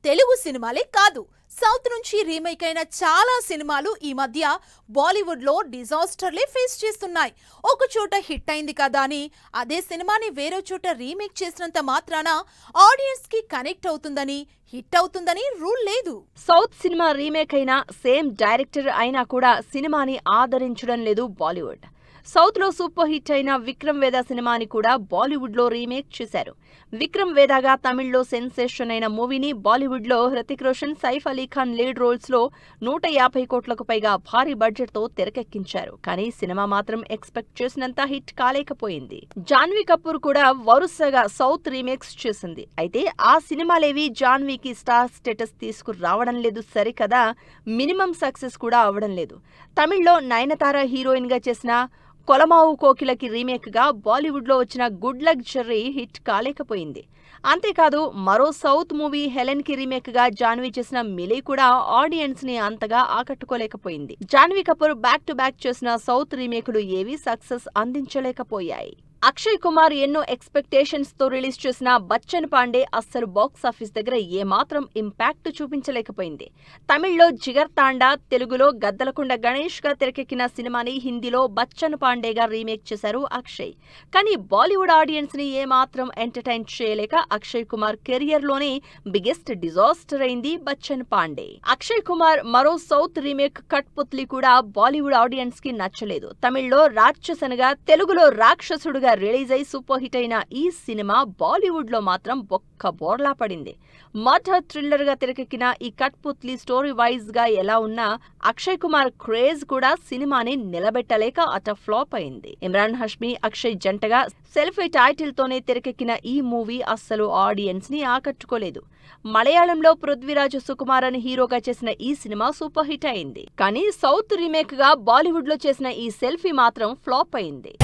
తెలుగు సినిమాలే కాదు, సౌత్ నుంచి రీమేక్ అయిన చాలా సినిమాలు ఈ మధ్య బాలీవుడ్ లో డిజాస్టర్లే ఫేస్ చేస్తున్నాయి. ఒక చోట హిట్ అయింది కదా అని అదే సినిమాని వేరే చోట రీమేక్ చేసినంత మాత్రాన ఆడియన్స్ కి కనెక్ట్ అవుతుందని, హిట్ అవుతుందని రూల్ లేదు. సౌత్ సినిమా రీమేక్ అయినా, సేమ్ డైరెక్టర్ అయినా కూడా సినిమాని ఆదరించడం లేదు బాలీవుడ్. సౌత్ లో సూపర్ హిట్ అయిన విక్రమ్ వేద సినిమాని కూడా బాలీవుడ్ లో రీమేక్ చేశారు. విక్రమ్ వేదాగా తమిళ్లో సెన్సేషన్ అయిన మూవీని బాలీవుడ్ లో హృతిక్ రోషన్, సైఫ్ అలీ ఖాన్ లీడ్ రోల్స్ లో 150 కోట్లకు పైగా భారీ బడ్జెట్ తో తెరకెక్కించారు. కానీ సినిమా మాత్రం ఎక్స్పెక్ట్ చేసినంత హిట్ కాలేకపోయింది. జాన్వీ కపూర్ కూడా వరుసగా సౌత్ రీమేక్స్ చేసింది. అయితే ఆ సినిమాలేవి జాన్వీకి స్టార్ స్టేటస్ తీసుకురావడం లేదు సరికదా, మినిమం సక్సెస్ కూడా అవ్వడం లేదు. తమిళ్లో నయనతార హీరోయిన్ గా చేసిన కొలమావు కోకిలకి రీమేక్ గా బాలీవుడ్ లో వచ్చిన గుడ్ లక్ జెర్రీ హిట్ కాలేకపోయింది. అంతేకాదు, మరో సౌత్ మూవీ హెలెన్ కి రీమేక్ గా జాన్వీ చేసిన మిలీ కూడా ఆడియన్స్ ని అంతగా ఆకట్టుకోలేకపోయింది. Janhvi Kapoor back to back చేసిన సౌత్ రీమేకులు ఏవీ సక్సెస్ అందించలేకపోయాయి. అక్షయ్ కుమార్ ఎన్నో ఎక్స్పెక్టేషన్స్ తో రిలీజ్ చేసిన బచ్చన్ పాండే అస్సలు బాక్స్ ఆఫీస్ దగ్గర ఏమాత్రం ఇంపాక్ట్ చూపించలేకపోయింది. తమిళ్లో జిగర్ తాండా, తెలుగులో గద్దలకొండ గణేష్ గా తెరకెక్కిన సినిమాని హిందీలో బచ్చన్ పాండేగా రీమేక్ చేశారు అక్షయ్. కానీ బాలీవుడ్ ఆడియన్స్ ని ఏమాత్రం ఎంటర్టైన్ చేయలేక అక్షయ్ కుమార్ కెరియర్ లోనే బిగ్గెస్ట్ డిజాస్టర్ అయింది బచ్చన్ పాండే. అక్షయ్ కుమార్ మరో సౌత్ రీమేక్ కట్పుత్లి కూడా బాలీవుడ్ ఆడియన్స్ కి నచ్చలేదు. తమిళ్లో రాక్షసనగా, తెలుగులో రాక్షసుడుగా రిలీజ్ అయి సూపర్ హిట్ అయిన ఈ సినిమా బాలీవుడ్ లో మాత్రం బొక్క బోర్లా పడింది. మర్డర్ థ్రిల్లర్ గా తెరకెక్కిన ఈ కట్పుత్లి స్టోరీ వైజ్ గా ఎలా ఉన్నా అక్షయ్ కుమార్ క్రేజ్ కూడా సినిమాని నిలబెట్టలేక అట ఫ్లాప్ అయింది. ఇమ్రాన్ హష్మీ, అక్షయ్ జంటగా సెల్ఫీ టైటిల్ తోనే తెరకెక్కిన ఈ మూవీ అస్సలు ఆడియన్స్ ని ఆకట్టుకోలేదు. మలయాళంలో పృథ్వీరాజ్ సుకుమారన్ హీరోగా చేసిన ఈ సినిమా సూపర్ హిట్ అయింది. కానీ సౌత్ రీమేక్ గా బాలీవుడ్ లో చేసిన ఈ సెల్ఫీ మాత్రం ఫ్లాప్ అయింది.